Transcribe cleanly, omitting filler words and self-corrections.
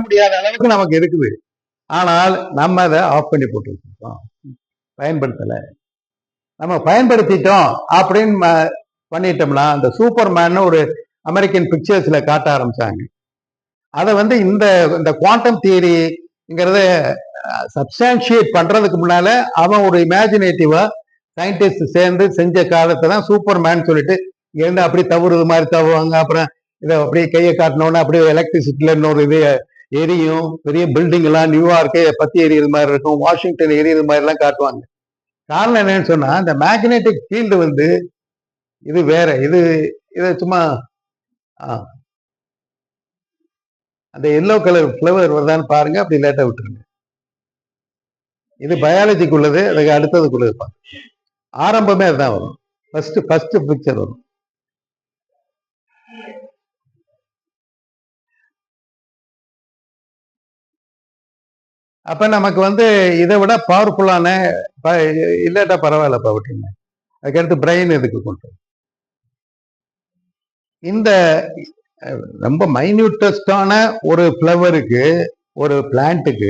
முடியாத அளவுக்கு நமக்கு இருக்குது. ஆனால் நம்ம அதை ஆஃப் பண்ணி போட்டு வச்சிருக்கோம், பயன்படுத்தலை. நம்ம பயன்படுத்திட்டோம் அப்படின்னு பண்ணிட்டோம்னா, அந்த சூப்பர்மேன் ஒரு அமெரிக்கன் பிக்சர்ஸ்ல காட்ட ஆரம்பிச்சாங்க. அதை இந்த இந்த குவாண்டம் தியரிங்கிறத சப்ஸ்டான்ஷியேட் பண்றதுக்கு முன்னால அவன் ஒரு இமேஜினேட்டிவா சயின்டிஸ்ட் சேர்ந்து செஞ்ச காலத்தை தான் சூப்பர்மேன் சொல்லிட்டு இருந்து அப்படி தவறுது மாதிரி தவுவாங்க. அப்புறம் இதை அப்படியே கையை காட்டினோன்னா அப்படியே எலக்ட்ரிசிட்டில இன்னொரு இது எரியும், பெரிய பில்டிங் எல்லாம் நியூயார்க்கே பத்தி எரியுது மாதிரி இருக்கும், வாஷிங்டன் எரியுது மாதிரி எல்லாம் காட்டுவாங்க. காரணம் என்னன்னு சொன்னா, இந்த மேக்னெட்டிக் ஃபீல்டு இது வேற. இது சும்மா அந்த எல்லோ கலர் ஃபிளவர் வருதான்னு பாருங்க, அப்படி லேட்டா விட்டுருங்க. இது பயாலஜிக்கு உள்ளது, அதுக்கு அடுத்ததுக்குள்ளது பாருங்க. ஆரம்பமே அதுதான் வரும், ஃபர்ஸ்ட் பிக்சர் வரும். அப்ப நமக்கு இதை விட பவர்ஃபுல்லான இல்லாட்டா பரவாயில்லப்பா விட்டுருங்க. அதுக்கடுத்து பிரெயின் இதுக்கு கொண்டு இந்த ரொம்ப மைன்யூட்டஸ்டான ஒரு ஃபிளவருக்கு, ஒரு பிளான்ட்டுக்கு